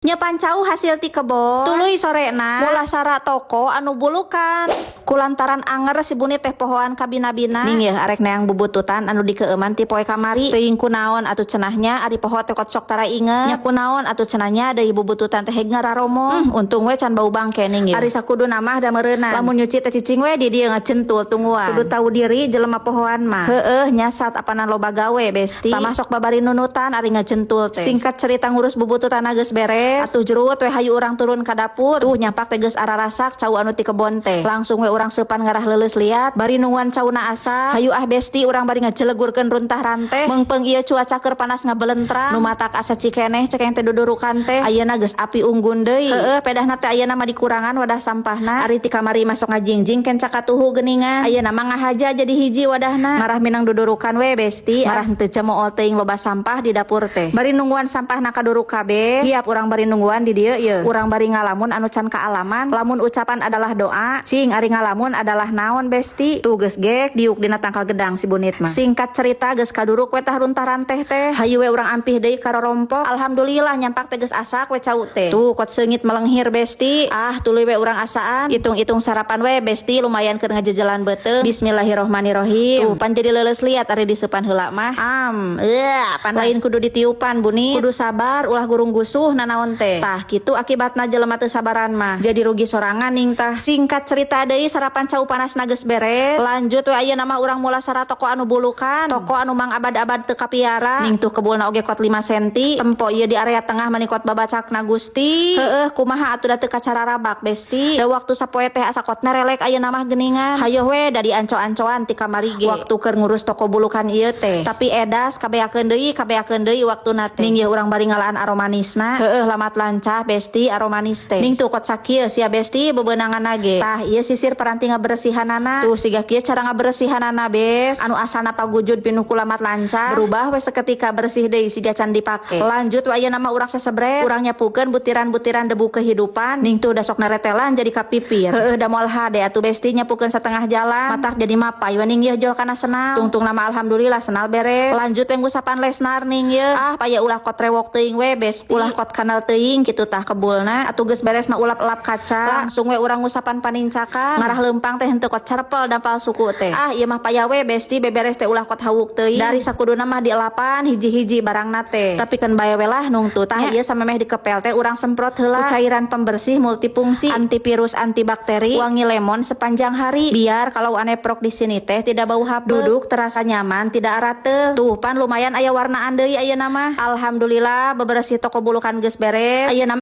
Nya pancau hasil ti kebon tuluy sorena ulah sara toko anu bulukan kulantaran anger si buni teh pohoan kabina-bina ning ya arek neang bubututan anu dikeuman ti poe kamari teuing kunaon atuh cenahnya ari poho teh kot sok tara inget nya kunaon atuh cenahnya deui bubututan teh ngararomo untung we can bau bangke ning ya ari sakudu namah da meureunna lamun nyuci teh cicing we di dieu ngacentul tungguan kudu tahu diri jelema pohoan mah heueuh nyasat apanan loba gawe besti tamah sok babari nunutan ari ngacentul teh singkat cerita ngurus bubututan geus beres atuh jerut we hayu urang turun ka dapur tuh nyampak teh geus ararasak cau anu ti kebon teh langsung we urang seupan ngarah leuleus liat bari nungguan cauna asa hayu besti urang bari ngecelegurkeun runtah ranteh meungpeung ieu cuaca keur panas ngabelentrang nu matak asa cikeneh cekeng teh dudurukan teh ayeuna geus api unggun deui heueuh pedahna teh ayeuna mah dikurangan wadah sampahna ari ti kamari masuk ngajingjing kenca katuhu geuningan ayeuna mah ngahaja jadi hiji wadahna ngarah minang dudurukan we besti marah teu cemool teuing loba sampah di dapur teh bari nungguan sampahna kaduruk kabeh hiap urang bari nungguan di dieu ieu urang bari ngalamun anu can kaalaman lamun ucapan adalah doa cing ari ngalamun adalah naon besti tuh geus gek diuk dina tangkal gedang si bunit mah singkat cerita geus kaduruk we tah runtah ranteh teh hayu we urang ampih deui ka rorompok alhamdulillah nyampak teh geus asak we cau teh tuh kot seungit melenghir besti tuluy we urang asaan itung-itung sarapan we besti lumayan keur ngajejelan beuteung bismillahirrohmanirrohim tuh pan jadi leuleus liat ari diseupan heula mah panas lain kudu ditiupan bunit kudu sabar ulah gurung gusuh nanaon teh tah kitu akibatna jelema teu sabaran mah jadi rugi sorangan ning tah singkat cerita deui sarapan cau panas geus beres lanjut we ayeuna mah urang mula sara toko anu bulukan toko anu mang abad-abad teu kapiara ning tuh kebulna oge kot 5 cm tempo ieu di area tengah manikot babacakna Gusti heueuh kumaha atuh da teu kacara rabak besti da waktu sapoe teh asa kot nerelek ayeuna mah geuningan hayo we da dianco-ancoan ti kamari ge waktu keur ngurus toko bulukan ieu teh tapi edas kabeakeun deui waktuna teh ning ieu urang bari ngalaan aromanisna heueuh lamat lancah besti aromanis teh ning tuh kot sakieu sia besti bebeunanganna ge tah ieu sisir paranti ngaberesihanana tuh siga kieu cara ngaberesihanana bes anu asalna pagujud pinuh ku lamat lancah berubah we seketika bersih deui siga can dipake lanjut we ayeuna mah urang sesebret urang nyapukeun butiran-butiran debu kehidupan ning tuh da sok naretelan jadi kapipir heueuh da moal hade atuh besti nyapukeun satengah jalan matak jadi mapai we ning ieu jol kana senal tungtung nama alhamdulillah senal beres lanjut we ngusapan lesnar ning ieu paya ulah kot rewok teuing we besti ulah kot kanal teuing kitu tah kebulna atuh geus beres mah ulap-elap kaca langsung we urang ngusapan panincakan ngarah leumpang teh henteu kot carpel dampal suku teh ieu mah paya we besti beberes teh ulah kot hawuk teuing dari sakuduna mah dielapan hiji-hiji barangna teh tapi kan bae we lah nung tuh tah ieu samemeh dikepel teh urang semprot heula cairan pembersih multifungsi antivirus antibakteri wangi lemon sepanjang hari biar kalau aneprok di sini teh tidak bau hapek duduk terasa nyaman tidak arateuh tuh pan lumayan aya warnaan deui ayeuna mah alhamdulillah beberesih toko bulukan geus beres ayeuna